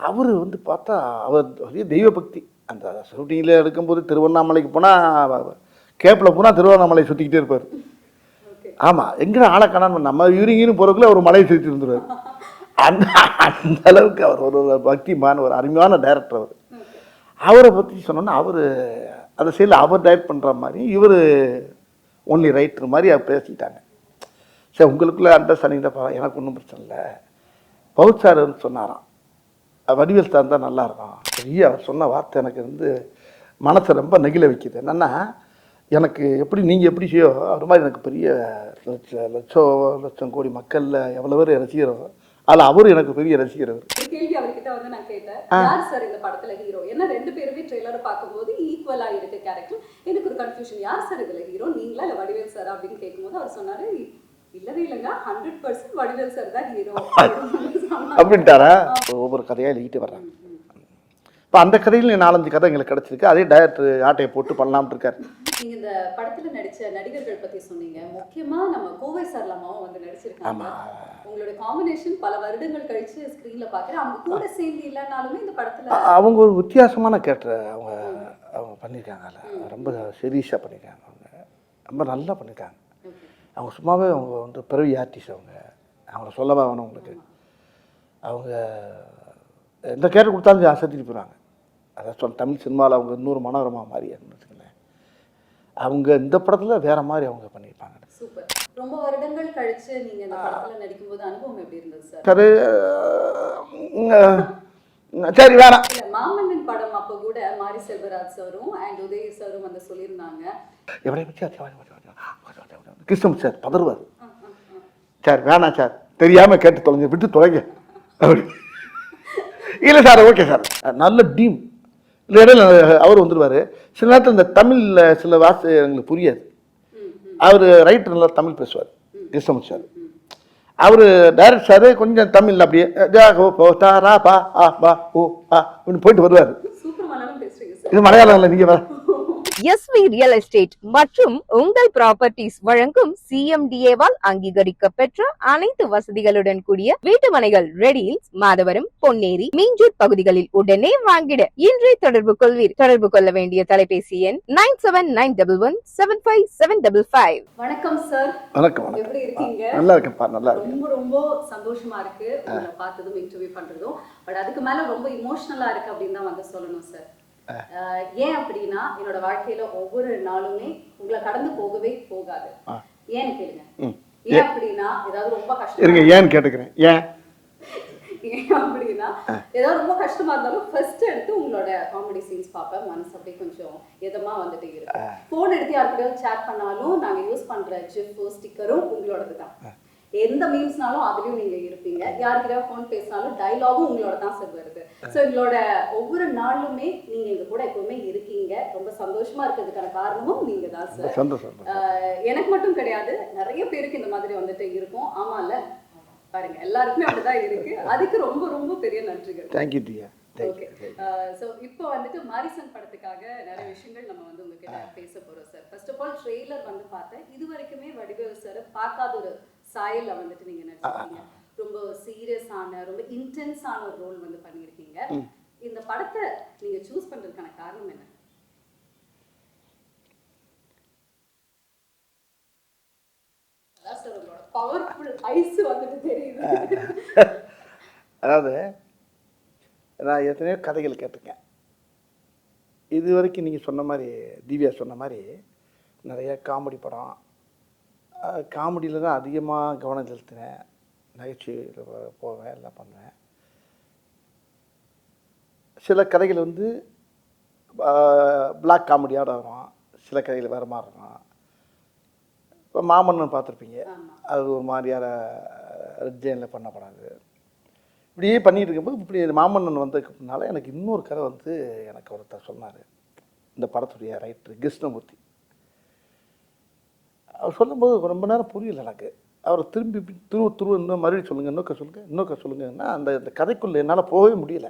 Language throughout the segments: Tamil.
அவர் வந்து பார்த்தா அவர் பெரிய தெய்வ பக்தி. அந்த ஷூட்டிங்கில் எடுக்கும்போது திருவண்ணாமலைக்கு போனால் கேப்பில் போனால் திருவண்ணாமலை சுற்றிக்கிட்டே இருப்பார். ஆமாம், எங்கே ஆளை காணாமல் நம்ம யூரிங்கின்னு போகிறதுக்குள்ள அவர் மலையை சுற்றி இருந்துருவார். அந்த அந்த அளவுக்கு அவர் ஒரு பக்திமான ஒரு அருமையான டைரக்டர் அவர். அவரை பற்றி சொன்னோன்னா அவர் அந்த சைடில் அவர் டைரக்ட் பண்ணுற மாதிரி இவர் ஒன்லி ரைட்டர் மாதிரி அவர் பேசிட்டாங்க. சரி, உங்களுக்குள்ளே அண்டர்ஸ்டாண்டிங் தான், எனக்கு ஒன்றும் பிரச்சனை இல்லை. பவுத் சார் வந்து சொன்னாராம், வடிவேல் சார் தான் நல்லாயிருக்கும். பெரிய அவர் சொன்ன வார்த்தை எனக்கு வந்து மனசை ரொம்ப நெகிழ வைக்குது. என்னென்னா, எனக்கு எப்படி நீங்கள் எப்படி செய்யோ அது மாதிரி எனக்கு பெரிய லட்சம் கோடி மக்களில் எவ்வளோ பேர் ரசிகரோ அதில் அவர் எனக்கு பெரிய ரசிகர். அவர் கேள்வி அவர்கிட்ட வந்து நான் கேட்டேன், யார் சார் இந்த படத்துல ஹீரோ? ஏன்னா ரெண்டு பேருமே ட்ரெய்லரை பார்க்கும்போது ஈக்குவலா இருக்கு கேரக்டர். எனக்கு ஒரு கன்ஃபியூஷன், யார் சார் இதுல ஹீரோ, நீங்களா இல்லை வடிவேல் சார் அப்படின்னு கேட்கும்போது அவர் சொன்னாரு, இல்லவே இல்லைங்க, 100% வடிவேல் சார் தான் ஹீரோ அப்படின்ட்டாரா. ஒவ்வொரு கதையாக எழுதிட்டு வர்றாங்க. இப்போ அந்த கதையில் 4-5 கதை எங்களுக்கு கிடச்சிருக்கு. அதே டைரக்டர் ஆட்டையை போட்டு பண்ணலாம்னு இருக்காரு. நீங்க இந்த படத்துல நடிச்ச நடிகர்கள் பத்தி சொன்னீங்க, முக்கியமா நம்ம கோவை சரளமாவும் வந்து நடிச்சிருக்காங்க. உங்களோட காம்பினேஷன் பல வருடங்கள் கழிச்சு ஸ்கிரீன்ல பாக்குறேன். அவங்க கூட சேர்ந்து இல்லைனாலுமே இந்த படத்துல அவங்க ஒரு வித்தியாசமான கேரக்டர் அவங்க பண்ணியிருக்காங்க. ரொம்ப சீரியஸாக பண்ணியிருக்காங்க. அவங்க ரொம்ப நல்லா பண்ணியிருக்காங்க. அவங்க சும்மாவே அவங்க வந்து பிறவி ஆர்டிஸ்ட். அவங்கள சொல்லவா வேணும் உங்களுக்கு. அவங்க எந்த கேரக்டர் கொடுத்தாலும் அசத்திட்டு போகிறாங்க. அதான் சொல்ல, தமிழ் சினிமாவில் அவங்க இன்னொரு மனோரமா மாதிரி வச்சுக்கங்களேன். அவங்க இந்த படத்தில் வேற மாதிரி அவங்க பண்ணியிருப்பாங்க. சூப்பர். ரொம்ப வருடங்கள் கழிச்சு நீங்க இந்த படத்துல நடிக்கும்போது அனுபவம் எப்படி இருந்தது சார்? சரி வேணாம். மாமன்னன் படம் அப்போ கூட மாரி செல்வராஜ் சாரும் அண்ட் உதய சாரும் வந்து சொல்லியிருந்தாங்க, எவரை பற்றி கிருஷ்ணன் சார் பதறுவார். சார் வேணாம் சார், தெரியாமல் கேட்டு தொலைங்க, விட்டு தொலைங்க அப்படி. இல்லை சார், ஓகே சார், நல்ல டீம். இல்லை இடையில அவர் வந்துடுவார். சில நேரத்தில் இந்த தமிழில் சில வார்த்தை எங்களுக்கு புரியாது. அவர் ரைட்டர் நல்லா தமிழ் பேசுவார், கிருஷ்ணன் சார். அவர் டைரக்ட் சார் கொஞ்சம் தமிழில் அப்படியே தாரா பா ஆ பா ஓ ஆ அப்படின்னு போயிட்டு வருவார். இது மலையாளம் இல்லை, நீங்கள் வேற. எஸ்வி ரியல் எஸ்டேட் மற்றும் உங்கள் ப்ராப்பர்ட்டிஸ் வழங்கும் சிஎம்டிஏவால் அங்கீகரிக்க பெற்ற அனைத்து வசதிகளுடன் கூடிய வீட்டுமனைகள் ரெடியில்ஸ், மாதவரம், பொன்னேரி, மீஞ்சூர் பகுதிகளில் உடனே வாங்கிட இன்றே தொடர்பு கொள்வீர். தொடர்பு கொள்ள வேண்டிய தொலைபேசி எண் 9791175755. வணக்கம் சார். வணக்கம். எப்படி இருக்கீங்க? நல்லா இருக்கேன்ப்பா, நல்லா இருக்கு. ரொம்ப ரொம்ப சந்தோஷமா இருக்கு உங்களை பார்த்ததும் இன்டர்வியூ பண்றதும். பட் அதுக்கு மேல ரொம்ப இமோஷனலா இருக்கு அப்படின்னு தான் வந்து சொல்லணும் சார். ஏன் அப்படின்னா, என்னோட வாழ்க்கையில ஒவ்வொரு நாளுமே உங்களை கடந்து போகவே போகாது. ஏன்னு கேளுங்க. ஏன் அப்படின்னா, ஏதாவது ரொம்ப கஷ்டம் இருங்க, ஏன்னு கேட்டுக்கிறேன். ஏன் அப்படின்னா, ஏதாவது ரொம்ப கஷ்டமா இருந்தாலும் ஃபர்ஸ்ட் எடுத்து உங்களோட காமெடி சீன்ஸ் பார்ப்பேன். மனசு அப்படியே கொஞ்சம் எதமா வந்துட்டு இருக்கு. போன் எடுத்து யாருக்கிட்டையாவது சேட் பண்ணாலும் நாங்க யூஸ் பண்ற ஜிஃப் ஸ்டிக்கரும் உங்களோடது தான். எந்த மீம்ஸ்னாலும் அதுலயும் நீங்க இருப்பீங்க. யாருக்கிட்ட போன் பேசினாலும் டைலாகும் உங்களோட தான் சார் வருது. ஸோ எங்களோட ஒவ்வொரு நாளுமே நீங்க எங்க கூட எப்பவுமே இருக்கீங்க. ரொம்ப சந்தோஷமா இருக்கிறதுக்கான காரணமும் நீங்க தான் சார். எனக்கு மட்டும் கிடையாது, நிறைய பேருக்கு இந்த மாதிரி வந்துட்டு இருக்கும். ஆமா இல்ல, பாருங்க எல்லாருக்குமே அப்படிதான் இருக்கு. அதுக்கு ரொம்ப ரொம்ப பெரிய நன்றிகள். தேங்க்யூ டியா. ஓகே. ஸோ இப்போ வந்துட்டு மாரிசன் படத்துக்காக நிறைய விஷயங்கள் நம்ம வந்து உங்ககிட்ட பேச போறோம் sir. First of all trailer வந்து பார்த்தேன். இது வரைக்குமே வடிவேல் சார் பார்க்காத ஒரு சாயல்ல வந்துட்டு நீங்க நடிச்சிருக்கீங்க. ரொம்ப சீரியஸான, ரொம்ப இன்டென்ஸான ஒரு ரோல் வந்து பண்ணியிருக்கீங்க. இந்த படத்தை நீங்க சூஸ் பண்றதுக்கான காரணம் என்ன? அதான் சார் உங்களோட பவர்ஃபுல் ஐஸ் வந்துட்டு தெரியுது. அதாவது நான் எத்தனையோ கதைகள் கேட்டிருக்கேன். இது வரைக்கும் நீங்கள் சொன்ன மாதிரி, திவ்யா சொன்ன மாதிரி நிறைய காமெடி படம், காமெடியில் தான் அதிகமாக கவனம் செலுத்தினேன். நகைச்சுவையில் போவேன், எல்லாம் பண்ணுவேன். சில கதைகள் வந்து பிளாக் காமெடியோட வரும், சில கதைகள் வேறு மாதிரி இருக்கும். இப்போ மாமன்னன் பார்த்துருப்பீங்க, அது ஒரு மாதிரியான ரெட் ஜெயினில் பண்ணப்படாது. இப்படியே பண்ணிகிட்டு இருக்கும்போது இப்படி மாமன்னன் வந்ததுக்குனால எனக்கு இன்னொரு கதை வந்து எனக்கு ஒருத்தர் சொன்னார், இந்த படத்துடைய ரைட்டர் கிருஷ்ணமூர்த்தி. அவர் சொல்லும்போது ரொம்ப நேரம் புரியல எனக்கு. அவரை திரும்பி துருவ இன்னும் மறுபடியும் சொல்லுங்கள், இன்னொக்க சொல்லுங்கன்னா அந்த கதைக்குள்ளே என்னால் போகவே முடியல.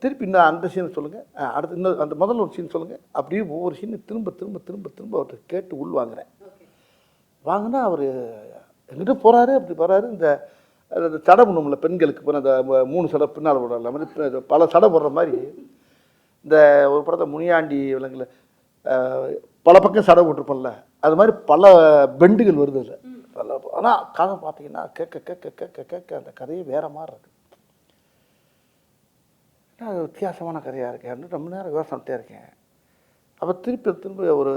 திருப்பி இன்னும் அந்த சீனை சொல்லுங்கள், அடுத்து இன்னும் அந்த முதல்ல ஒரு சீன் சொல்லுங்கள், அப்படியே ஒவ்வொரு சீனை திரும்ப திரும்ப திரும்ப திரும்ப அவர்கிட்ட கேட்டு உள் வாங்குறேன். வாங்கினா அவர் எங்கிட்ட போகிறாரு, அப்படி போகிறாரு. இந்த அது சடை பண்ணும்ல பெண்களுக்கு இப்போ அந்த 3 சடை பின்னால் போடுற மாதிரி பல சடை போடுற மாதிரி இந்த ஒரு படத்தை முனியாண்டி விலங்குல பல பக்கம் சடை போட்டிருப்போம்ல அது மாதிரி பல பெண்டுகள் வருது இல்லை பல. ஆனால் கதை பார்த்தீங்கன்னா கேட்க கேட்க கேட்க கேட்க அந்த கதையே வேற மாதிரி இருக்கு. அது வித்தியாசமான கதையாக இருக்கேன். ரொம்ப நேரம் யோசனைட்டே இருக்கேன். அப்போ திருப்பி ஒரு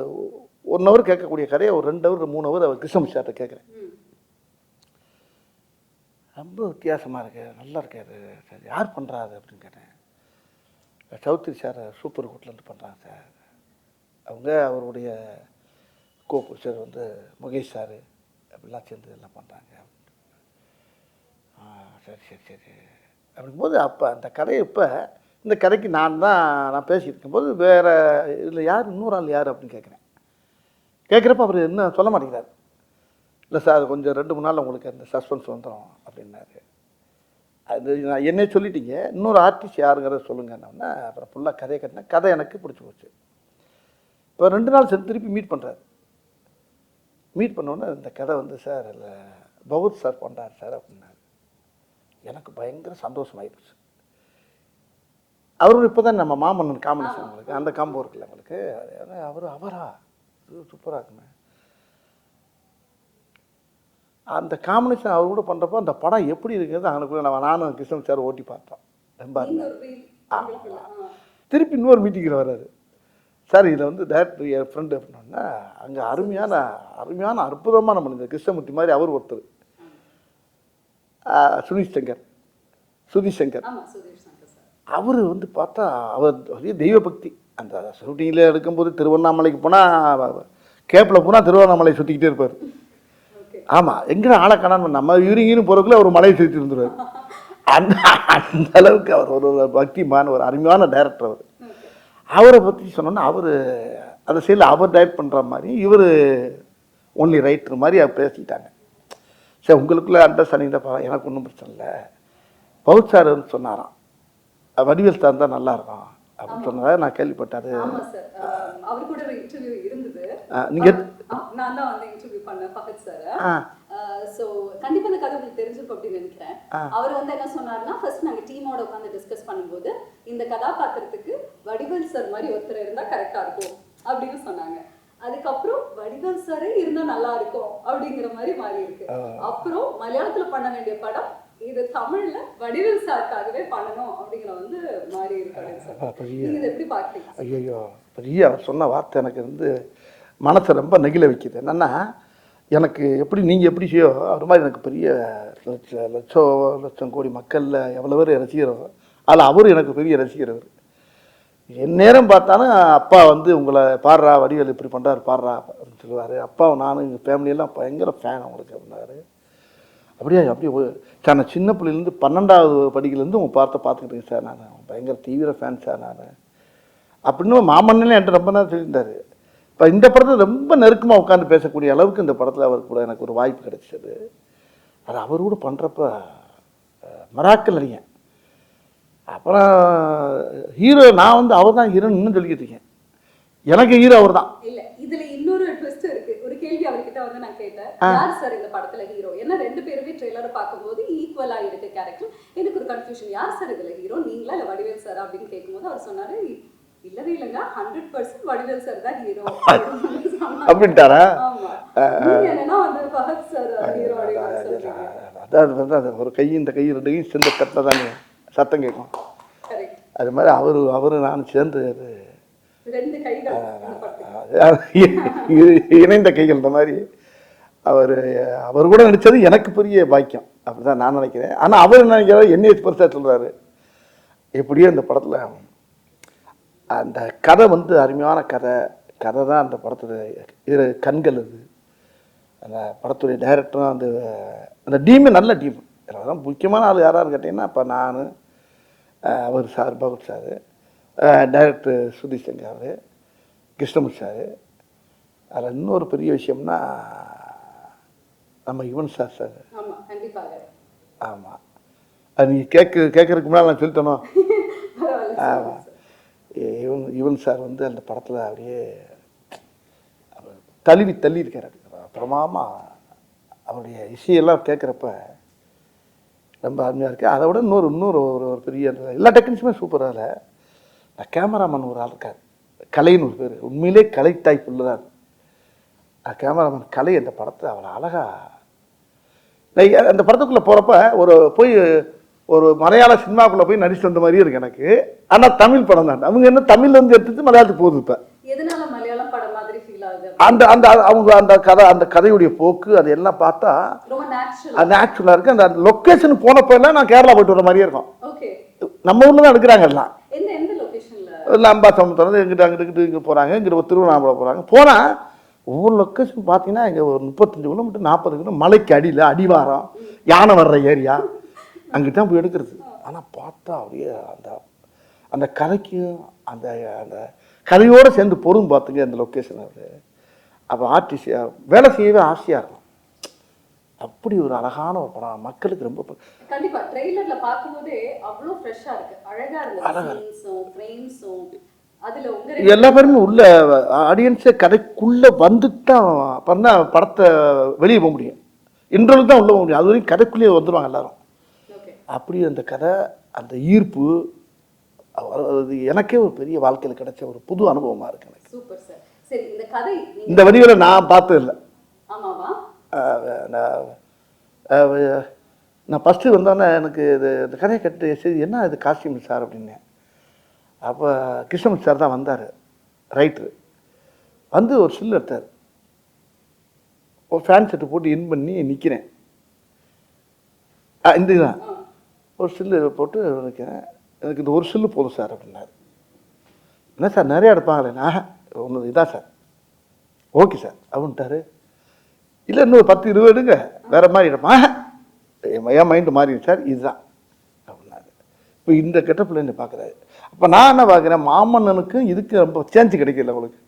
1 ஹவர் கேட்கக்கூடிய கதையை ஒரு 2 ஹவர் 3 ஹவர் அவர் கிருஷ்ணமூர்த்தி சார்கிட்ட கேட்குறேன். ரொம்ப வித்தியாசமாக இருக்கு, நல்லா இருக்காது சார், யார் பண்ணுறா அது அப்படின்னு கேட்டேன். சௌத்ரி சார் சூப்பர் கூட்டிலேருந்து பண்ணுறாங்க சார். அவங்க அவருடைய கோபுஷர் வந்து முகேஷ் சார் அப்படிலாம் சேர்ந்து எல்லாம் பண்ணுறாங்க. சரி சரி சரி அப்படிங்கும்போது அப்போ அந்த கதையை இப்போ இந்த கதைக்கு நான் பேசிகிட்டு இருக்கும்போது வேறு இதில் யார் இன்னொரு ஆள் யார் அப்படின்னு கேட்குறப்ப அவர் என்ன சொல்ல மாட்டேங்கிறார். இல்லை சார் கொஞ்சம் 2-3 நாள் உங்களுக்கு அந்த சஸ்பென்ஸ் வந்துடும் அப்படின்னாரு. அது நான் என்னே சொல்லிட்டீங்க, இன்னொரு ஆர்டிஸ்ட் யாருங்கிறத சொல்லுங்கன்னா அப்புறம் ஃபுல்லாக கதையை கட்டினேன். கதை எனக்கு பிடிச்சி போச்சு. இப்போ 2 நாள் சேர்ந்து திருப்பி மீட் பண்ணுறாரு. மீட் பண்ணோன்னே இந்த கதை வந்து சார் இல்லை பகவத் சார் பண்ணுறாரு சார் அப்படின்னாரு. எனக்கு பயங்கர சந்தோஷமாயிடுச்சு. அவரும் இப்போ தான் நம்ம மாமன்னன் காம்பினேஷன் உங்களுக்கு அந்த காம்போ இருக்குல்ல உங்களுக்கு அவரா சூப்பராக இருக்குமே அந்த காம்பினேஷன் அவர் கூட பண்ணுறப்போ அந்த படம் எப்படி இருக்கிறது அவனுக்குள்ள நானும் கிருஷ்ணன் சார் ஓட்டி பார்த்தோம். ரொம்ப திருப்பி இன்னொரு மீட்டிங்கில் வர்றாரு சார். இதில் வந்து டேரக்டர் என் ஃப்ரெண்டு அப்படின்னா அங்கே அருமையான அற்புதமான மனிதர் கிருஷ்ணமூர்த்தி மாதிரி அவர் ஒருத்தர் சுதீஷ் சங்கர் அவர் வந்து பார்த்தா அவர் தெய்வ பக்தி. அந்த ஷூட்டிங்கில் எடுக்கும்போது திருவண்ணாமலைக்கு போனால் கேப்பில் போனால் திருவண்ணாமலை சுற்றிக்கிட்டே இருப்பார். ஆமாம், எங்கே ஆளை காணான்னு நம்ம யூரிங்கின்னு போகிறதுக்குள்ள ஒரு மலையை சுற்றி இருந்துருவார். அந்த அளவுக்கு அவர் ஒரு பக்திமான ஒரு அருமையான டைரக்டர். அவரை பற்றி சொன்னோன்னா அவர் அந்த சைடில் அவர் டைரக்ட் பண்ணுற மாதிரி இவர் ஒன்லி ரைட்டர் மாதிரி அவர் பேசிக்கிட்டாங்க. சரி உங்களுக்குள்ளே அண்டர்ஸ்டாண்டிங் தான், எனக்கு ஒன்றும் பிரச்சனை இல்லை. பவுத் சார் சொன்னாராம் வடிவேல் சார் தான் நல்லா இருக்கும் அப்படின்னு சொன்னதை நான் கேள்விப்பட்டாரு. அவர் கூட ஒரு இன்டர்வியூ இருந்தது. நீங்க நான் தான் வந்து இன்டர்வியூ பண்ணேன் பகத் சார். சோ கண்டிப்பா இந்த கதை உங்களுக்கு தெரிஞ்சிருக்கும் அப்படின்னு நினைக்கிறேன். அவர் வந்து என்ன சொன்னாருன்னா ஃபர்ஸ்ட் நாங்க டீமோட உட்கார்ந்து டிஸ்கஸ் பண்ணும்போது இந்த கதாபாத்திரத்துக்கு வடிவேல் சார் மாதிரி ஒருத்தர் இருந்தா கரெக்டா இருக்கும் அப்படின்னு சொன்னாங்க. அதுக்கப்புறம் வடிவேல் சாரே இருந்தா நல்லா இருக்கும் அப்படிங்கிற மாதிரி மாறி இருக்கு. அப்புறம் மலையாளத்துல பண்ண வேண்டிய படம் இது தமிழ்ல வடிவேல் சாருக்காகவே பண்ணணும் அப்படிங்கிற வந்து மாறி இருக்கு. நீங்க எப்படி பாக்குறீங்க? ஐயோ பெரிய அவர் சொன்ன வார்த்தை எனக்கு வந்து மனசை ரொம்ப நெகிழ வைக்குது. என்னன்னா எனக்கு எப்படி நீங்கள் எப்படி செய்யோ அது மாதிரி எனக்கு பெரிய லட்சம் கோடி மக்களில் எவ்வளோ பேர் ரசிக்கிறோ அதில் அவர் எனக்கு பெரிய ரசிக்கிறவர். என் நேரம் பார்த்தாலும் அப்பா வந்து உங்களை பாடுறா வடிவேல் இப்படி பண்ணுறாரு பாடுறா அப்படின்னு சொல்லுவார். அப்பாவும் நானும் எங்கள் ஃபேமிலியெல்லாம் பயங்கர ஃபேன் அவங்களுக்கு அப்படின்னாரு. அப்படியே சார் நான் சின்ன பிள்ளைலேருந்து 12வது படிக்கிலேருந்து உங்கள் பார்த்துக்கிட்டேங்க சார், நான் பயங்கர தீவிர ஃபேன் சார் நான் அப்படின்னு மாமன்னே என்கிட்ட ரொம்ப நேரம் சொல்லியிருந்தார். இப்போ இந்த படத்தில் ரொம்ப நெருக்கமாக உட்காந்து பேசக்கூடிய அளவுக்கு இந்த படத்தில் அவருக்கு கூட எனக்கு ஒரு வாய்ப்பு கிடைச்சது. அது அவர் கூட பண்ணுறப்ப மராக்கல் அறியேன். அப்புறம் ஹீரோ நான் வந்து அவர் தான் ஹீரோன்னு இன்னும் சொல்லிக்கிட்டு இருக்கேன். எனக்கு ஹீரோ அவர் தான். இல்ல இதுல இன்னொரு ட்விஸ்ட் இருக்கு. ஒரு கேள்வி அவர்கிட்ட வந்து நான் கேட்டேன், யார் சார் இந்த படத்துல ஹீரோ? ஏன்னா 2 பேருமே ட்ரெய்லரை பார்க்கும்போது ஈக்குவலா இருக்கு கேரக்டர். எனக்கு ஒரு கன்ஃபியூஷன், யார் சார் இதுல ஹீரோ, நீங்களா இல்ல வடிவேல் சார் அப்படின்னு கேட்கும்போது அவர் சொன்னாரு இல்லவே இல்லைங்க 100% வடிவேல் சார் தான் ஹீரோ அப்படின்ட்டாரா? ஆமா, என்னன்னா வந்து பகத் சார் ஹீரோ அப்படின்னு சொல்றீங்க. அதான் ஒரு கை இந்த கை 2 கையும் சேர்ந்து கட்டில் தானே சத்தம் கேட்கும். அது மாதிரி அவரு நான் சேர்ந்து இணைந்த கைகள் இந்த மாதிரி அவர் கூட நடித்தது எனக்கு பெரிய பாக்கியம் அப்படிதான் நான் நினைக்கிறேன். ஆனால் அவர் என்ன நினைக்கிறாரு என்னைய பெருசாக சொல்கிறாரு. எப்படியோ இந்த படத்தில் அந்த கதை வந்து அருமையான கதை தான் அந்த படத்தில் கண்கள். அது அந்த படத்துடைய டைரக்டரும் அந்த டீமே நல்ல டீம். அதெல்லாம் முக்கியமான ஆள் யாராரு கேட்டிங்கன்னா இப்போ நான் அவர் sir Bhagat sir, director Sudheesh Shankar, Krishnamurthy sir. அதில் இன்னொரு பெரிய விஷயம்னா நம்ம யுவன் சார். ஆமாம், அது நீங்கள் கேட்கறதுக்கு முன்னால் நான் சொல்லிட்டேனோ. ஆமாம், யுவன் சார் வந்து அந்த படத்தில் அப்படியே தள்ளி இருக்கார். அப்புறமா அவருடைய இசையெல்லாம் கேட்குறப்ப ரொம்ப அருமையாக இருக்குது. அதை விட இன்னொரு ஒரு ஒரு பெரிய எல்லா டெக்னிக்ஸுமே சூப்பராக இல்லை. இந்த கேமராமேன் ஒரு ஆள் இருக்கார், கலைன்னு ஒரு பேர், உண்மையிலே கலை டைப் உள்ளதான். கேமராமேன் கலை அந்த படத்தை அவளை அழகாக அந்த படத்துக்குள்ளே போகிறப்ப போய் ஒரு மலையாள சினிமாக்குள்ளே போய் நடிச்சுட்டு வந்த மாதிரியே இருக்கு எனக்கு. ஆனால் தமிழ் படம் தான். அவங்க என்ன தமிழ்ல இருந்து எடுத்துட்டு மலையாளத்துக்கு போகுது. இப்போ எதனால மலையாளம் படம் மாதிரி ஃபீல் ஆகுது? அவங்க அந்த கதையுடைய போக்கு அது எல்லாம் பார்த்தா ரொம்ப நேச்சுரல், நேச்சுரலாக இருக்குது. அந்த லொக்கேஷன் போனப்போ எல்லாம் நான் கேரளா போயிட்டு வர மாதிரியே இருக்கும். ஓகே. நம்ம ஊரில் தான் எடுக்கிறாங்க எல்லாம். எந்த லொகேஷன்ல? இல்லை அம்பாசமுத்திரம் அங்கிட்டு இங்கே போகிறாங்க, இங்கிட்டு திருவண்ணாமலை போகிறாங்க. போனால் ஒவ்வொரு லொக்கேஷன் பார்த்தீங்கன்னா இங்கே ஒரு 35 கிலோமீட்டர் 40 கிலோமீட்டர் மலைக்கு அடியில் அடிவாரம் யானை வர்ற ஏரியா அங்கிட்டு தான் போய் எடுக்கிறது. ஆனால் பார்த்தா அப்படியே அந்த கதைக்கும் அந்த அந்த கதையோடு சேர்ந்து பொருள் பார்த்துங்க அந்த லொக்கேஷன். அது அப்போ ஆர்டிஸ்டாக வேலை செய்யவே ஆசையாக இருக்கும். அப்படி ஒரு அழகான ஒரு படம், மக்களுக்கு ரொம்ப கண்டிப்பா ட்ரெய்லர்ல பாக்கும்போதே அவ்வளோ ஃப்ரெஷ்ஷா இருக்கு, அழகா இருக்கு. சீன்ஸும் ஃப்ரேம்ஸும் அதுல உங்க எல்லா பேருமே உள்ள ஆடியன்ஸே கதைக்குள்ளே வந்துட்டு தான் பண்ண படத்தை வெளியே போக முடியும். இன்டர்வல் தான் உள்ள போக முடியும். அது வரைக்கும் கதைக்குள்ளேயே வந்துடுவாங்க எல்லாரும். அப்படி அந்த கதை அந்த ஈர்ப்பு அது எனக்கே ஒரு பெரிய வாழ்க்கையில் கிடைச்ச ஒரு புது அனுபவமாக இருக்கு எனக்கு. Super sir. சரி, இந்த கதை இந்த வடிவில் நான் பார்த்தது இல்லை. ஆமாவா? நான் ஃபஸ்ட்டு வந்தோன்னே எனக்கு இந்த கதையை கட்டு சரி என்ன இது காஸ்டியூம் சார் அப்படின்னு. அப்போ கிருஷ்ணமூர்த்தி சார் தான் வந்தார், ரைட்ரு. வந்து ஒரு சில்லு எடுத்தார், ஒரு ஃபேன் செட்டு போட்டு இன் பண்ணி நிற்கிறேன். இந்த இதுதான் ஒரு சில்லு போட்டு நிற்கிறேன். எனக்கு இந்த ஒரு சில்லு போதும் சார் அப்படின்னாரு. என்ன சார் நிறையா எடுப்பாங்களேண்ணா? ஒன்று இதான் சார். ஓகே சார் அப்படின்ட்டாரு. இல்லை இன்னொரு 10-20 எடுங்க, வேறு மாதிரி எடுப்பா. என் மைண்டு மாறிடும் சார், இதுதான் அப்படின்னாரு. இப்போ இந்த கெட்டப்பில் என்ன பார்க்குறாரு. அப்போ நான் என்ன பார்க்குறேன், மாமன்னனுக்கும் இதுக்கு ரொம்ப சேஞ்சு கிடைக்கல உங்களுக்கு.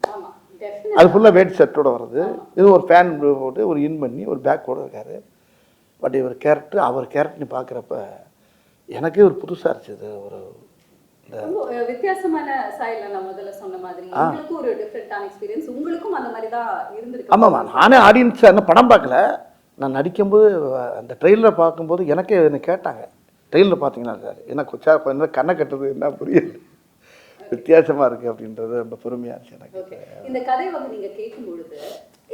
அது ஃபுல்லாக வேட் செட்டோட வருது. இது ஒரு ஃபேன் போட்டு ஒரு இன் பண்ணி ஒரு பேக்கோடு இருக்கார். பட் இவர் கேரக்டர் அவர் கேரக்டர்னு பார்க்குறப்ப எனக்கே ஒரு புதுசாக இருந்துச்சு. ஒரு வித்தியாசமான ஸ்டைல்ல நான் முதல்ல சொன்ன மாதிரி உங்களுக்கும் ஒரு டிஃபரண்டான எக்ஸ்பீரியன்ஸ், உங்களுக்கும் அந்த மாதிரி தான் இருந்திருக்கு. ஆமாம்மா, நானே ஆடியன்ஸ் என்ன படம் பார்க்கல, நான் நடிக்கும்போது அந்த ட்ரெயிலரை பார்க்கும்போது எனக்கே என்ன கேட்டாங்க, ட்ரெயிலர் பார்த்தீங்கன்னா சார் எனக்கு சார் என்ன கண்ணை கட்டுறது என்ன புரியல, வித்தியாசமாக இருக்குது அப்படின்றது ரொம்ப பெருமையாக இருந்துச்சு எனக்கு. ஓகே, இந்த கதை வந்து நீங்கள் கேட்கும் பொழுது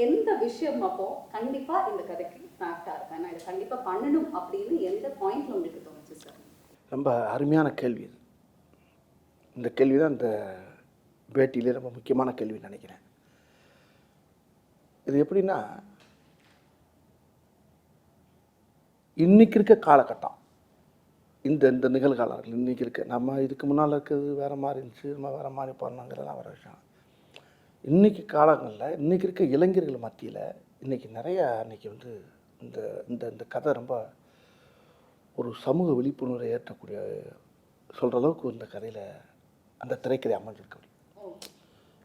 எந்த விஷயம் அப்போ கண்டிப்பாக இந்த கதைக்கு ஆக்டாக இருக்கேன், நான் இதை கண்டிப்பாக பண்ணணும் அப்படின்னு எந்த பாயிண்ட்ல உங்களுக்கு தோணுச்சு சார்? ரொம்ப அருமையான கேள்வி இது. இந்த கேள்வி தான் இந்த பேட்டியிலே ரொம்ப முக்கியமான கேள்வின்னு நினைக்கிறேன். இது எப்படின்னா, இன்னைக்கு இருக்க காலகட்டம், இந்த இந்த நிகழ்காலங்கள் இன்றைக்கி இருக்க, நம்ம இதுக்கு முன்னால் இருக்கிறது வேறு மாதிரி இருந்துச்சு, நம்ம வேறு மாதிரி பண்ணோங்கிறதெல்லாம் வர விஷயம். இன்றைக்கி காலங்களில் இன்றைக்கி இருக்க இளைஞர்கள் மத்தியில் இன்றைக்கி நிறையா இன்றைக்கி வந்து இந்த இந்த இந்த கதை ரொம்ப ஒரு சமூக விழிப்புணர்வை ஏற்றக்கூடிய சொல்கிற அளவுக்கு இந்த கதையில் அந்த திரைக்கதை அமைஞ்சிருக்க முடியும்.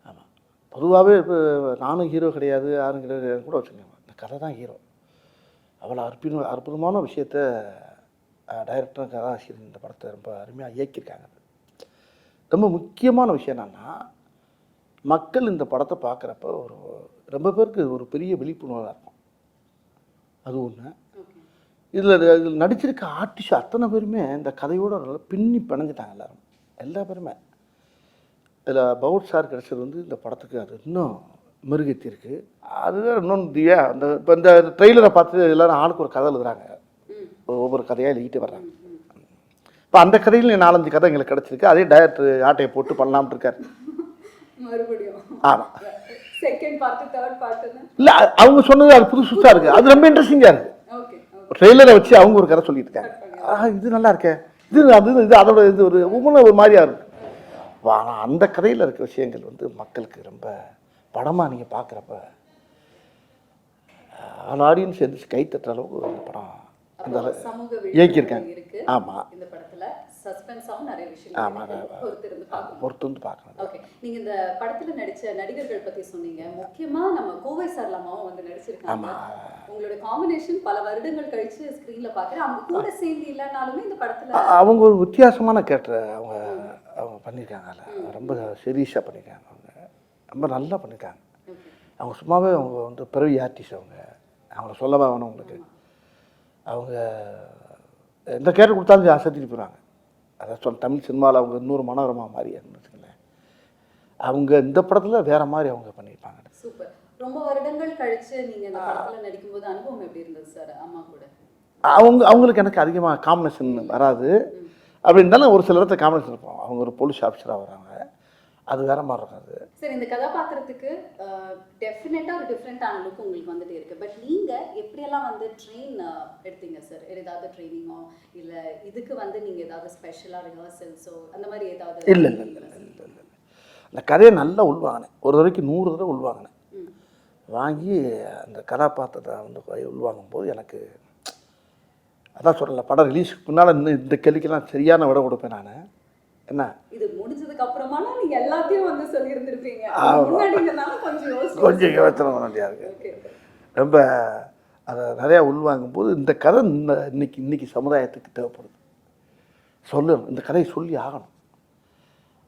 ஆமாம், பொதுவாகவே இப்போ நானும் ஹீரோ கிடையாது, யாரும் கிடையாது கூட வச்சுக்கோங்க, இந்த கதை தான் ஹீரோ. அவ்வளோ அற்புதமான விஷயத்த டைரக்டரும் கதாசிரியர் இந்த படத்தை ரொம்ப அருமையாக இயக்கியிருக்காங்க. ரொம்ப முக்கியமான விஷயம் என்னென்னா, மக்கள் இந்த படத்தை பார்க்குறப்ப ஒரு ரொம்ப பேருக்கு ஒரு பெரிய விழிப்புணர்வாக இருக்கும். அது ஒன்று. இதில் நடிச்சிருக்க ஆர்டிஸ்ட் அத்தனை பேருமே இந்த கதையோடு நல்லா பின்னி பிணைஞ்சிட்டாங்க. எல்லா பேருமே. இதில் பவுட் சார் கிடச்சது வந்து இந்த படத்துக்கு அது இன்னும் மெருகேற்றி இருக்குது. அதுதான் இன்னொன்று அந்த இப்போ இந்த ட்ரெய்லரை பார்த்து எல்லோரும் ஆளுக்கு ஒரு கதை எழுதுறாங்க, ஒவ்வொரு கதையாக எழுதிட்டு வர்றாங்க. இப்போ அந்த கதையில் 4-5 கதை எங்களுக்கு கிடச்சிருக்கு. அதே டைரக்டர் ஆட்டையை போட்டு பண்ணலாம்னு இருக்கார். ஆமாம், இல்லை அவங்க சொன்னது அது புதுசாக இருக்குது, அது ரொம்ப இன்ட்ரெஸ்டிங்காக இருக்குது. ட்ரெய்லரை வச்சு அவங்க ஒரு கதை சொல்லிட்டு இருக்காங்க, இது நல்லா இருக்கே, இது அதோட இது ஒரு ஒவ்வொன்றும் ஒரு மாதிரியாக இருக்குது. ஆனால் அந்த கதையில் இருக்க விஷயங்கள் வந்து மக்களுக்கு ரொம்ப படமாக நீங்கள் பார்க்குறப்ப அந்த ஆடியன்ஸ் எந்திரிச்சு கை தட்டுற அளவுக்கு அந்த படம் அந்த இயக்கியிருக்காங்க. ஆமாம், பொறுத்து வந்து பார்க்கணும். ஓகே, நீங்க இந்த படத்துல நடிச்ச நடிகர்கள் பத்தி சொன்னீங்க. முக்கியமா நம்ம கோவை சரளமாவும் வந்து நடிச்சிருக்காங்க. உங்களோட காம்பினேஷன் பல வருடங்கள் கழிச்சு ஸ்கிரீன்ல பார்க்குறேன். அவங்க கூட சேர்ந்து இல்லைனாலுமே இந்த படத்துல அவங்க ஒரு வித்தியாசமான கேரக்டர் அவங்க பண்ணியிருக்காங்க. ரொம்ப சீரியஸாக பண்ணியிருக்காங்க. அவங்க ரொம்ப நல்லா பண்ணியிருக்காங்க. அவங்க சும்மாவே அவங்க வந்து பிறவி ஆர்டிஸ்ட். அவங்கள சொல்லவா வேணும் உங்களுக்கு. அவங்க எந்த கேரக்டர் கொடுத்தாலும் அசத்திட்டு போகிறாங்க. அதான் சொன்ன தமிழ் சினிமாவில் அவங்க இன்னொரு மனோரமா மாதிரி வச்சுக்கங்களேன். அவங்க இந்த படத்தில் வேற மாதிரி அவங்க பண்ணியிருப்பாங்க. சூப்பர். ரொம்ப வருடங்கள் கழிச்சு நீங்க இந்த படத்துல நடிக்கும்போது அனுபவம் எப்படி இருந்தது சார் அம்மா கூட? அவங்களுக்கு எனக்கு அதிகமாக காம்பினேஷன் வராது. அப்படி இருந்தாலும் ஒரு சில இடத்துல காம்பினேஷன் இருப்போம். அவங்க ஒரு போலீஸ் ஆஃபீஸராக வராங்க, அது வேற மாதிரி இருக்காது. சரி, இந்த கதாபாத்திரத்துக்கு டெஃபினட்டா ஒரு டிஃப்ரெண்டான லுக் உங்களுக்கு வந்துட்டே இருக்கு. பட் நீங்க எப்படியெல்லாம் வந்து ட்ரெயின் எடுத்தீங்க சார்? ஏதாவது ட்ரைனிங்கோ இல்ல இதுக்கு வந்து நீங்க ஏதாவது ஸ்பெஷலா ரிஹர்சல்ஸோ அந்த மாதிரி ஏதாவது? இல்லை இல்லை இல்லை இல்லை இல்லை அந்த கதையை நல்லா உள்வாங்கினேன். ஒரு தடவைக்கு 100 தடவை உள்வாங்கினேன். வாங்கி அந்த கதாபாத்திரத்தை வந்து உள்வாங்கும் போது எனக்கு அதான் சொல்லலை, படம் ரிலீஸுக்கு முன்னால் இன்னும் இந்த கேள்விக்கெல்லாம் சரியான விட கொடுப்பேன் நான். என்ன இது முடிஞ்சதுக்கு அப்புறமா நீங்க எல்லாத்தையும் வந்து சொல்லியிருந்திருப்பீங்க. முன்னாடினால கொஞ்சம் யோசனை பண்ண வேண்டியா இருக்கு. ரொம்ப அதை நிறையா உள்வாங்கும் போது இந்த கதை இன்னைக்கு சமுதாயத்துக்கு தேவைப்படுது. சொல்லணும், இந்த கதையை சொல்லி ஆகணும்.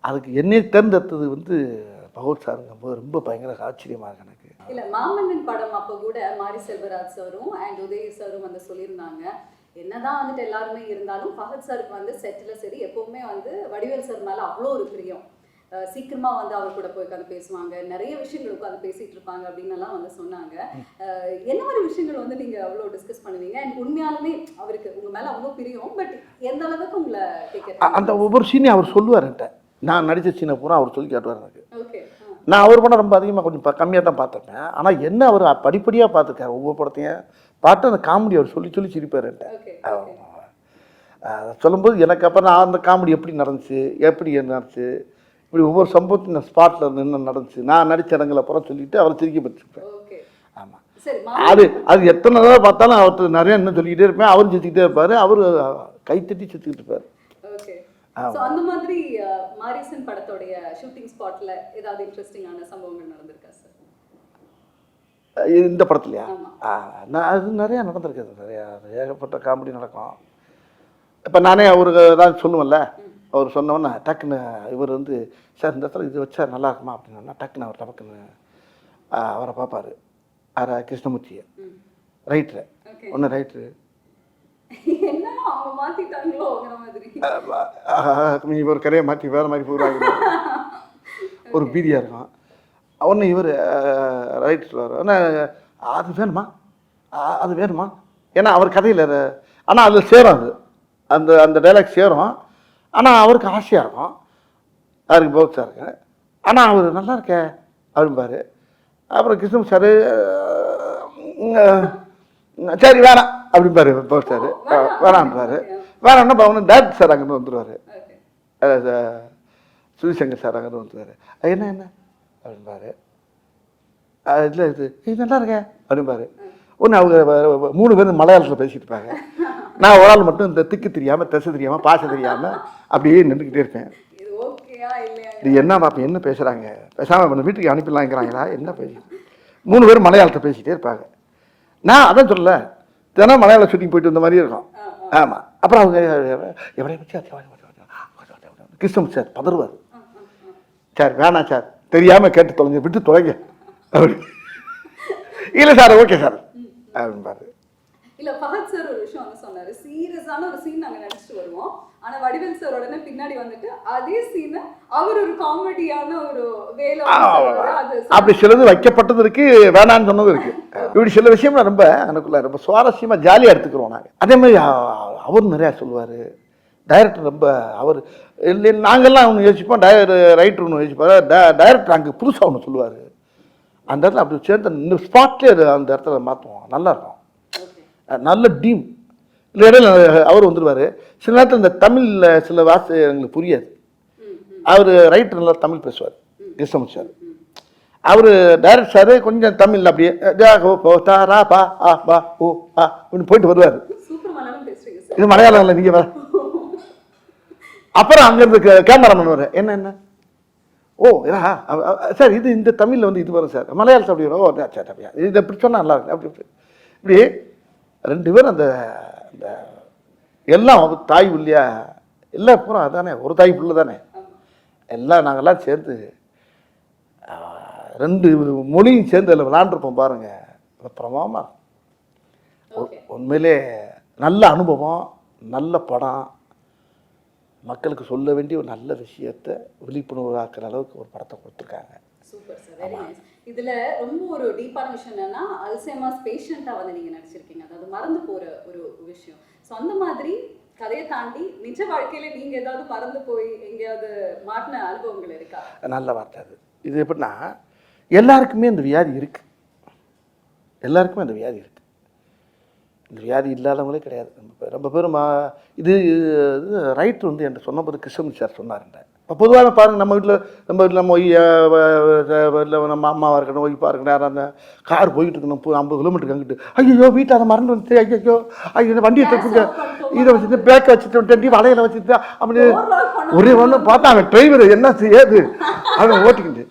அதுக்கு என்னை தேர்ந்தெடுத்தது வந்து பகவத் சாருங்கும் போது ரொம்ப பயங்கர ஆச்சரியமாக இருக்கு எனக்கு. இல்லை, மாமன்னன் படம் அப்போ கூட மாரி செல்வராஜ் சாரும் அண்ட் உதய் சாரும் வந்து சொல்லியிருந்தாங்க, என்னதான் வந்துட்டு எல்லாருமே இருந்தாலும் ஃபஹத் சாருக்கு வந்து செட்டில் சரி எப்பவுமே வந்து வடிவேல் சார் மேலே அவ்வளோ ஒரு பிரியம். சீக்கிரமா வந்து அவர் கூட போய் உட்காந்து பேசுவாங்க, நிறைய விஷயங்கள் உட்காந்து பேசிட்டு இருப்பாங்க அப்படின்னு எல்லாம் வந்து சொன்னாங்க. என்ன மாதிரி விஷயங்கள் வந்து நீங்க அவ்வளோ டிஸ்கஸ் பண்ணுவீங்க? அண்ட் உண்மையாலுமே அவருக்கு உங்க மேல அவ்வளோ பிரியம், பட் எந்த அளவுக்கு உங்களை அந்த ஒவ்வொரு சீனையும் அவர் சொல்லுவார் என்கிட்ட. நான் நடித்த சீனை பூரா அவர் சொல்லி காட்டுவார் எனக்கு. ஓகே. நான் அவர் படம் ரொம்ப அதிகமாக கொஞ்சம் கம்மியாக தான் பார்த்துருப்பேன். ஆனால் என்ன அவர் படிப்படியாக பார்த்துருக்காரு. ஒவ்வொரு படத்தையும் பார்த்து அந்த காமெடி அவர் சொல்லி சொல்லி சிரிப்பார் என்கிட்ட. சொல்லும்போது எனக்கு அப்புறம் நான் அந்த காமெடி எப்படி நடந்துச்சு, எப்படி நடந்துச்சு, இப்படி ஒவ்வொரு சம்பவத்தையும் நான் ஸ்பாட்டில் நின்று நடந்துச்சு, நான் நடித்த இடங்களை அப்புறம் சொல்லிவிட்டு அவரை சிரிக்க பற்றிருப்பேன். ஆமாம், அது எத்தனை தடவை பார்த்தாலும் அவர்கிட்ட நிறைய இன்னும் சொல்லிக்கிட்டே இருப்பேன். அவரும் சிரிச்சுக்கிட்டே இருப்பார், அவர் கைத்தட்டி சிரிச்சுக்கிட்டு இருப்பார். அந்த மாதிரி மாரிசன் படத்தோடைய ஷூட்டிங் ஸ்பாட்ல ஏதாவது இன்ட்ரெஸ்டிங்கான சம்பவங்கள் நடந்திருக்கா சார்? இந்த படத்துலையா? அது நிறையா நடந்திருக்குது. நிறையா ஏகப்பட்ட காமெடி நடக்கும். இப்போ நானே அவருக்கு தான் சொல்லுவேன்ல, அவர் சொன்னோன்னே டக்குன்னு இவர் வந்து சார் இந்த இடத்துல இது வச்சா நல்லா இருக்குமா அப்படின்னா டக்குன்னு அவர் டக்குன்னு அவரை பார்ப்பார். கிருஷ்ணமூர்த்தியை ரைட்ரு ஒன்று ரைட்ரு ஒரு கரையை மாற்றி வேறு மாதிரி போகிறாங்க, ஒரு பீதியாக இருக்கும். ஒன்று இவர் ரைட் சொல்லுவார், அது வேணுமா அது வேணுமா, ஏன்னா அவர் கதையில் ஆனால் அதில் சேரும், அது அந்த அந்த டைலாக் சேரும். ஆனால் அவருக்கு ஆசையாக இருக்கும், அவருக்கு பௌத்ஸாக இருக்கு. ஆனால் அவர் நல்லா இருக்கே அப்படிம்பார். அப்புறம் கிருஷ்ணன் சார் சரி வேணாம் அப்படிம்பாரு. பௌத் சார் வேணாம்பார். வேணாம்னா அவனு டேரக்டர் சார் அங்கேருந்து வந்துடுவார், சுதிசங்கர் சார் அங்கேருந்து வந்துடுவார். என்ன என்ன அப்படின்பாரு. இல்லை இது நல்லா இருக்கேன் அப்படின்பாரு. ஒன்று அவங்க 3 பேர் மலையாளத்தில் பேசிட்டு இருப்பாங்க. நான் ஒரு ஆள் மட்டும் இந்த திக்கு தெரியாமல் திசை தெரியாமல் பாச தெரியாமல் அப்படியே நின்றுக்கிட்டே இருப்பேன். இது என்ன பார்ப்பேன், என்ன பேசுகிறாங்க, பேசாமல் வீட்டுக்கு அனுப்பிடலாங்கிறாங்களா, என்ன பேசி 3 பேர் மலையாளத்தை பேசிகிட்டே இருப்பாங்க. நான் அதான் சொல்லலை, தினம் மலையாள ஷூட்டிங் போயிட்டு வந்த மாதிரி இருக்கும். ஆமாம். அப்புறம் அவங்க எவ்வளோ கிருஷ்ணன் சார் பதறுவார், சார் வேணாம் சார் தெரியாமல் கேட்டு தொலைங்க விட்டு தொலைங்க அப்படி. இல்லை சார் ஓகே சார் அப்படின்பாரு. இல்ல ஃபஹத் சார் ஒரு விஷயம் வந்து சொன்னாரு, சீரியஸான ஒரு சீன் நாங்க நடிச்சிட்டு வருவோம், ஆனா வடிவேல் சார் உடனே பின்னாடி வந்துட்டு அதே சீனை அவர் ஒரு காமெடியான ஒரு வேலை அப்படி சிலது வைக்கப்பட்டது இருக்கு, வேணான்னு சொன்னது இருக்கு. இப்படி சில விஷயம் ரொம்ப எனக்குள்ள ரொம்ப சுவாரஸ்யமா ஜாலியாக எடுத்துக்கிறோம் நாங்கள். அதே மாதிரி அவர் நிறையா சொல்லுவார். டைரக்டர் ரொம்ப அவர் இல்லை, நாங்கள்லாம் ஒன்று யோசிப்போம், ரைட்டர் ஒன்று யோசிப்பார், டைரக்டர் அங்கே புதுசாக ஒன்று சொல்லுவார். அந்த இடத்துல அப்படி சேர்ந்து இந்த ஸ்பாட்லேயே அந்த இடத்துல மாற்றுவோம், நல்லாயிருக்கும், நல்ல டீம். இல்லை இடையில அவர் வந்துடுவார். சில நேரத்தில் இந்த தமிழில் சில வார்த்தை எங்களுக்கு புரியாது, அவர் ரைட்டர் நல்லா தமிழ் பேசுவார் கிருஷ்ணமூர்த்தி சார். அவர் டைரக்டர் சார் கொஞ்சம் தமிழ் அப்படியே தாரா பா ஆ பா ஓ ஆ அப்படின்னு போயிட்டு வருவார். இது மலையாளம் இல்லை, நீங்கள் வர. அப்புறம் அங்கேருந்து கேமராமேன் வர என்ன என்ன ஓ சார் இது இந்த தமிழில் வந்து இது வரும் சார், மலையாளத்தில் அப்படி வரும். ஓ சார் அப்படியா, இது எப்படி சொன்னால் நல்லா இருக்கு அப்படி இப்படி 2 பேரும் அந்த அந்த எல்லாம் தாய் இல்லையா, எல்லாம் பூரா அதானே, ஒரு தாய் பிள்ளை தானே, எல்லாம் நாங்கள்லாம் சேர்ந்து 2 மொழியும் சேர்ந்து அதில் விளாண்டுருப்போம் பாருங்கள். பிரமாமா உண்மையிலே நல்ல அனுபவம். நல்ல படம், மக்களுக்கு சொல்ல வேண்டிய ஒரு நல்ல விஷயத்தை விழிப்புணர்வாக்குற அளவுக்கு ஒரு படத்தை கொடுத்துருக்காங்க. Super sir, very nice. இதுல ரொம்ப ஒரு டீப்பான விஷயம் என்னன்னா, அல்சைமர்ஸ் பேஷண்டா வந்து நீங்க நடிச்சிருக்கீங்க. அதாவது மறந்து போற ஒரு விஷயம். ஸோ அந்த மாதிரி கதையை தாண்டி நிஜ வாழ்க்கையில நீங்க ஏதாவது மறந்து போய் எங்கேயாவது மாட்டின அனுபவங்கள் இருக்கா? நல்ல வார்த்தை அது. இது எப்படின்னா, எல்லாருக்குமே இந்த வியாதி இருக்குது. எல்லாருக்குமே அந்த வியாதி இருக்குது. இந்த வியாதி இல்லாதவங்களே கிடையாது. ரொம்ப பேரும் இது ரைட்டர் வந்து என்கிட்ட சொன்னபோது கிருஷ்ணமூர்த்தி சார் சொன்னாருன்ற. இப்போ பொதுவாக பாருங்கள், நம்ம வீட்டில் நம்ம இல்லை நம்ம அம்மாவாக இருக்கணும், ஒய்ஃபாக இருக்கணும், யாராக அந்த கார் போயிட்டு இருக்கணும் 50 கிலோமீட்டருக்கு அங்கிட்டு, ஐயோ வீட்டை அதை மறந்து வந்துட்டு, ஐயோ ஐயோ வண்டியை தப்புங்க, இதை வச்சுட்டு பேக்கை வச்சுட்டு வலையில வச்சுட்டு அப்படி ஒரே ஒன்று பார்த்தாங்க டிரைவர் என்ன செய்யாது அவன் ஓட்டிக்கிட்டு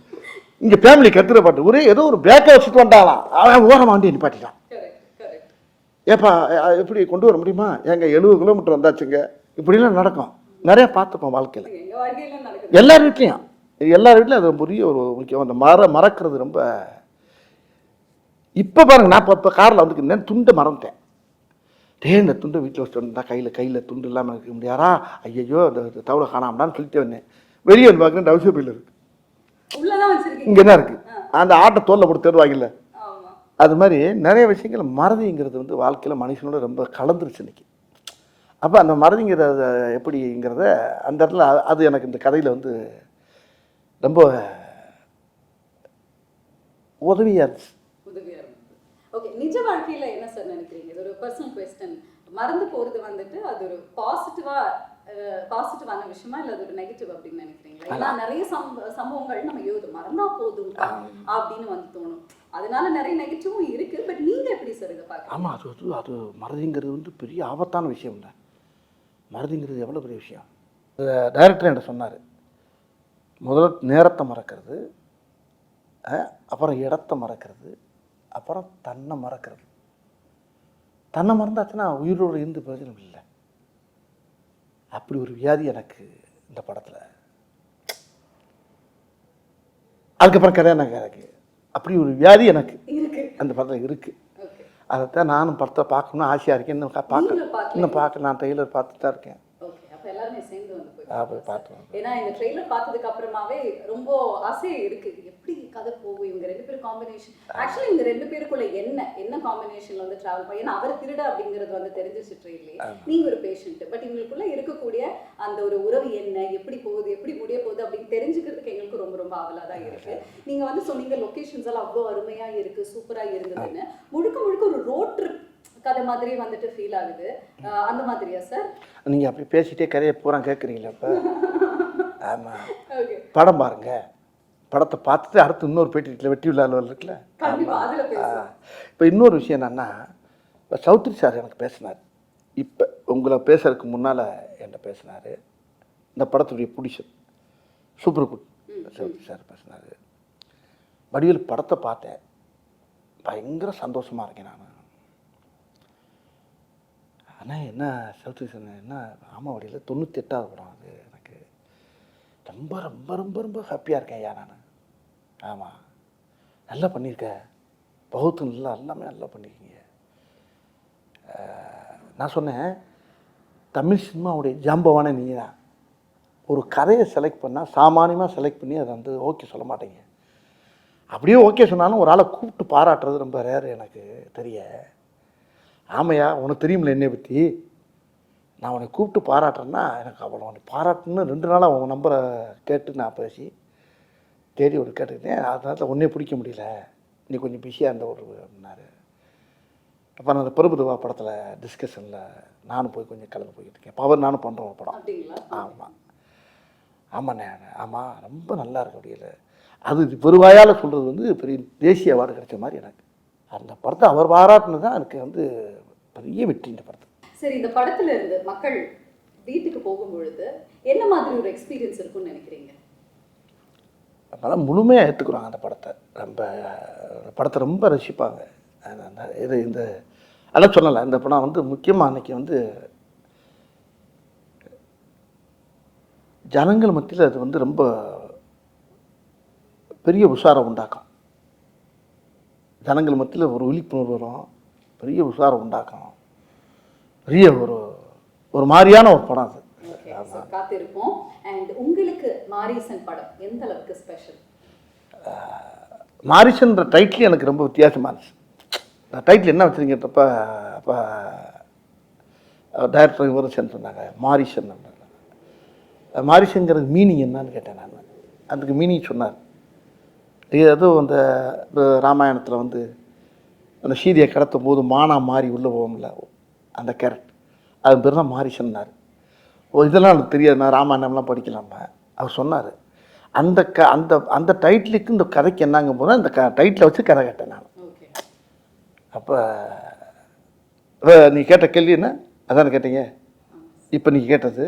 இங்கே ஃபேமிலி கத்துற பாட்டு ஒரே ஏதோ ஒரு பேக்கை வச்சுட்டு வந்தாலாம், அவன் ஓரமாக வண்டியை நிப்பாட்டிட்டான். ஏப்பா எப்படி கொண்டு வர முடியுமா? எங்க 70 கிலோமீட்டர் வந்தாச்சுங்க. இப்படிலாம் நடக்கும், நிறைய பார்த்துப்போம் வாழ்க்கையில், எல்லார் வீட்லையும். எல்லார் வீட்லையும் அது பெரிய ஒரு முக்கியம். அந்த மறக்கிறது ரொம்ப. இப்போ பாருங்க, நான் இப்போ காரில் வந்துருக்கேன், துண்டை மறந்துட்டேன். இந்த துண்டை வீட்டில் வச்சுட்டு வந்தா கையில் துண்டு இல்லாமல் இருக்க முடியாதா? ஐயோ அந்த தவளை காணாமடான்னு சொல்லிட்டு வந்தேன். வெளியே வந்து பார்க்குறேன், டவுசர் பையில் இருக்கு. இங்கே என்ன இருக்கு? அந்த ஆட்டை தோல்ல போட்டு தேடுவாங்கல்ல, அது மாதிரி நிறைய விஷயங்கள் மறதிங்கிறது வந்து வாழ்க்கையில் மனுஷனோட ரொம்ப கலந்துருச்சு இன்னைக்கு. அப்போ அந்த மறதிங்கிறத எப்படிங்கிறத அந்த இடத்துல அது எனக்கு இந்த கதையில் வந்து ரொம்ப உதவியா இருந்துச்சு. ஓகே, நிஜ வாழ்க்கையில என்ன சார் நினைக்கிறீங்க? இது ஒரு பர்சனல் क्वेश्चन. மறந்து போறது வந்துட்டு அது ஒரு பாசிட்டிவான விஷயமா இல்ல அது ஒரு நெகட்டிவ் அப்படின்னு நினைக்கிறீங்களா? ஏன்னா நிறைய சம்பவங்கள் நம்ம மறந்தா போதும் அப்படின்னு வந்து தோணும். அதனால நிறைய நெகட்டிவும் இருக்கு. பட் நீங்க எப்படி சார் இதை பார்க்க? ஆமாம், அது மறதிங்கிறது வந்து பெரிய ஆபத்தான விஷயம் இல்லை. மறதிங்கிறது எவ்வளோ பெரிய விஷயம். டைரக்டர் என்கிட்ட சொன்னார், முதல்ல நேரத்தை மறக்கிறது, அப்புறம் இடத்த மறக்கிறது, அப்புறம் தன்னை மறக்கிறது. தன்னை மறந்தாச்சுன்னா உயிரோடு இருந்து பிரயோஜனம் இல்லை. அப்படி ஒரு வியாதி எனக்கு இந்த படத்தில். அதுக்கப்புறம் கல்யாணம் எனக்கு அப்படி ஒரு வியாதி எனக்கு அந்த படத்தில் இருக்குது. அதைத்தான் நானும் படத்தை பார்க்கணும்னு ஆசையாக இருக்கேன். இன்னும் பார்க்க நான் ட்ரெய்லர் பார்த்துட்டு தான் இருக்கேன். ஏன்னா இந்த ட்ரெய்லர் பார்த்ததுக்கு அப்புறமாவே ரொம்ப ஆசை இருக்கு, எப்படி கதை போகும், இவங்க 2 பேரும் காம்பினேஷன். ஆக்சுவலி இந்த 2 பேருக்குள்ள என்ன காம்பினேஷன்ல வந்து டிராவல் பண்ணி, ஏன்னா அவர் திருட அப்படிங்கிறது வந்து தெரிஞ்சிச்சு ட்ரெயிலே, நீங்க ஒரு பேஷண்ட். பட் இவங்களுக்குள்ள இருக்கக்கூடிய அந்த ஒரு உறவு என்ன, எப்படி போகுது, எப்படி முடிய போகுது அப்படின்னு தெரிஞ்சுக்கிறதுக்கு எங்களுக்கு ரொம்ப ரொம்ப ஆவலா தான் இருக்கு. நீங்க வந்து சொன்னீங்க லொகேஷன்ஸ் எல்லாம் அவ்வளோ அருமையா இருக்கு, சூப்பரா இருந்ததுன்னு. முழுக்க ஒரு ரோட் ட்ரிப் கதை மாதிரி வந்துட்டு ஃபீல் ஆகுது. அந்த மாதிரியா சார்? நீங்க அப்படி பேசிட்டே கதையை பூரா கேட்குறீங்களா? இப்போ ஆமாம், படம் பாருங்க. படத்தை பார்த்துட்டு அடுத்து இன்னொரு பேட்டியில் வெட்டி உள்ள இருக்குல்ல. இப்போ இன்னொரு விஷயம் என்னன்னா, இப்போ சௌத்ரி சார் எனக்கு பேசினார். இப்போ உங்களை பேசுறதுக்கு முன்னால் என்கிட்ட பேசினார். இந்த படத்துடைய producer super good Chowdary sir பேசினார். வடிவேல் படத்தை பார்த்தேன், பயங்கர சந்தோஷமாக இருக்கேன் நான். ஆனால் என்ன சௌத்ரி சார் என்ன ராமாவடியில் 98வது படம் அது. எனக்கு ரொம்ப ரொம்ப ரொம்ப ரொம்ப ஹாப்பியாக இருக்கேன் ஐயா நான். ஆமாம், நல்லா பண்ணியிருக்கேன், பகுத்து எல்லாமே நல்லா பண்ணியிருக்கீங்க. நான் சொன்னேன், தமிழ் சினிமாவுடைய ஜாம்பவான நீ தான். ஒரு கதையை செலக்ட் பண்ணால் சாமானியமாக செலக்ட் பண்ணி அதை வந்து ஓகே சொல்ல மாட்டேங்க. அப்படியே ஓகே சொன்னாலும் ஒரு ஆளை கூப்பிட்டு பாராட்டுறது ரொம்ப ரேர் எனக்கு தெரிய. ஆமையா, உனக்கு தெரியுமில்ல என்னை பற்றி, நான் உன்னை கூப்பிட்டு பாராட்டுறேன்னா எனக்கு அவ்வளோ உன்னை பாராட்டுன்னு 2 நாளாக உங்கள் நம்பரை கேட்டு நான் பேசி தேடி ஒரு கேட்டுக்கிட்டேன். அதனால் ஒன்றே பிடிக்க முடியல, நீ கொஞ்சம் பிஸியாக இருந்த ஒரு அப்படின்னாரு. அப்போ நான் அந்த பிரபுதேவா படத்தில் டிஸ்கஷனில் நானும் போய் கொஞ்சம் கலந்து போய்கிட்டு இருக்கேன். பவர் நானும் பண்ணுறோம் ஒரு படம். ஆமாம் ஆமாண்ணே, ஆமாம் ரொம்ப நல்லா இருக்கு. அப்படியில அது பெருவாயால் சொல்கிறது வந்து பெரிய தேசிய அவார்டு கிடைச்ச மாதிரி எனக்கு. அந்த படத்தை அவர் பாராட்டுனது தான் எனக்கு வந்து பெரிய வெற்றி இந்த படத்தை. சரி, இந்த படத்துல இருந்து மக்கள் வீட்டுக்கு போகும் பொழுது என்ன மாதிரி ஒரு எக்ஸ்பீரியன்ஸ் இருக்கும்னு நினைக்கிறீங்க? அதனால் முழுமையாக ஏற்றுக்குறாங்க அந்த படத்தை. படத்தை ரொம்ப ரசிப்பாங்க. இது இந்த அதெல்லாம் சொல்லலை. இந்த படம் வந்து முக்கியமாக அன்றைக்கி வந்து ஜனங்கள் மத்தியில் அது வந்து ரொம்ப பெரிய உஷாரம் உண்டாக்கும். ஜனங்கள் மத்தியில் ஒரு விழிப்புணர்வு வரும், பெரிய உஷாரம் உண்டாக்கும், பெரிய ஒரு ஒரு மாதிரியான ஒரு படம் அது. ஓகே, ஸோ காத்திருப்போம். அண்ட் உங்களுக்கு மாரீசன் படம் எந்த அளவுக்கு ஸ்பெஷல்? மாரிசன்ற டைட்டில் எனக்கு ரொம்ப வித்தியாசமாக இருந்துச்சு. நான் டைட்டில் என்ன வச்சுருங்கப்ப அப்போ டைரக்டர் விமர்சன் சொன்னாங்க மாரிசன். மாரிசங்கிறது மீனிங் என்னன்னு கேட்டேன் நான். அதுக்கு மீனிங் சொன்னார். அதுவும் அந்த ராமாயணத்தில் வந்து அந்த சீதையை கடத்தும் போது மானா மாறி உள்ளே போகும்ல அந்த கேரக்டர், அது பேர் தான் மாரிசன்னார். இதெல்லாம் எனக்கு தெரியாது, நான் ராமாயணம்லாம் படிக்கலாமா. அவர் சொன்னார் அந்த அந்த அந்த டைட்டிலுக்கு இந்த கதைக்கு என்னங்க போனால் இந்த டைட்டிலை வச்சு கதை கேட்டேன் நான். ஓகே, அப்போ நீ கேட்ட கேள்வி என்ன அதானே கேட்டீங்க. இப்போ நீ கேட்டது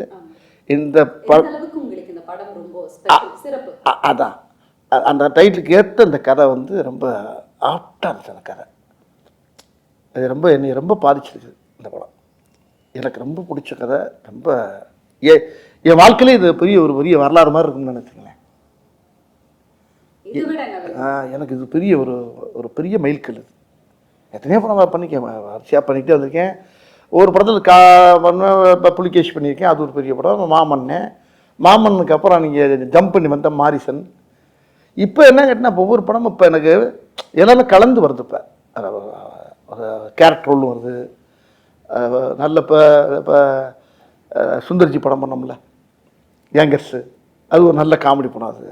இந்த எந்த அளவுக்கு உங்களுக்கு இந்த படம் ரொம்ப ஸ்பெஷல், சிறப்பு? அதான் அந்த டைட்டிலுக்கு ஏற்ற இந்த கதை வந்து ரொம்ப ஆப்டாக இருந்துச்சு. அந்த கதை அது ரொம்ப என்னை ரொம்ப பாதிச்சிருக்கு. இந்த படம் எனக்கு ரொம்ப பிடிச்ச கதை. ரொம்ப என் வாழ்க்கையிலே இது பெரிய வரலாறு மாதிரி இருக்குன்னு நினச்சிங்களேன். இதை விட என்ன? எனக்கு இது பெரிய ஒரு பெரிய மைல்கல். இது எத்தனையோ படம் பண்ணிக்கேன், வரிசையாக பண்ணிக்கிட்டே வந்திருக்கேன். ஒவ்வொரு படத்தில் இப்போ புலிகேஷ் பண்ணியிருக்கேன், அது ஒரு பெரிய படம். மாமன்னுக்கு அப்புறம் நீங்கள் ஜம்ப் பண்ணி வந்த மாரிசன். இப்போ என்ன கேட்டால் இப்போ ஒவ்வொரு படமும் இப்போ எனக்கு எல்லாமே கலந்து வருது. இப்போ ஒரு கேரக்டர் ரோல் வருது. நல்ல இப்போ சுந்தர்ஜி படம் பண்ணோம்ல யங்கர்ஸு, அது ஒரு நல்ல காமெடி படம். அது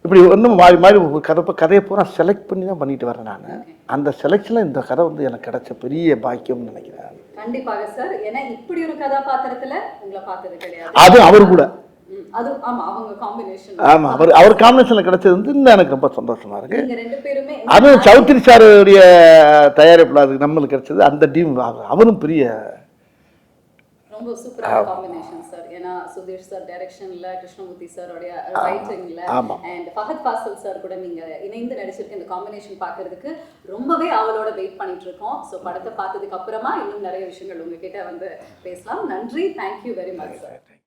இப்படி ஒன்றும் மாறி ஒரு கதையை பூரா செலக்ட் பண்ணி தான் பண்ணிட்டு வரேன் நான். அந்த செலெக்ஷனில் இந்த கதை வந்து எனக்கு கிடைச்ச பெரிய பாக்கியம்னு நினைக்கிறேன். கண்டிப்பாக சார். ஏன்னா இப்படி ஒரு கதாபாத்திரத்துல உங்களை பார்த்தது கிடையாது. அது அவர் கூட அது ஆமா, அவங்க காம்பினேஷன். ஆமாம், அவர் காம்பினேஷனில் கிடைச்சது வந்து இன்னும் எனக்கு ரொம்ப சந்தோஷமா இருக்கு. நீங்க ரெண்டு பேருமே அதுவும் சௌத்ரி சாருடைய தயாரிப்பில் அது நம்மளுக்கு கிடைச்சது. அந்த டீம் அவரும் பெரிய ரொம்ப சூப்பரான காம்பினேஷன் சார். ஏன்னா சுதீஷ் சார் டைரக்ஷன்ல, கிருஷ்ணமூர்த்தி சாரோடைய ரைட்டிங்ல, அண்ட் ஃபஹத் ஃபாசில் சார் கூட நீங்க இணைந்து நடிச்சிருக்க இந்த காம்பினேஷன் பார்க்கிறதுக்கு ரொம்பவே அவளோட வெயிட் பண்ணிட்டு இருக்கோம். ஸோ படத்தை பார்த்ததுக்கு அப்புறமா இன்னும் நிறைய விஷயங்கள் உங்ககிட்ட வந்து பேசலாம். நன்றி, தேங்க்யூ வெரி மச் சார்.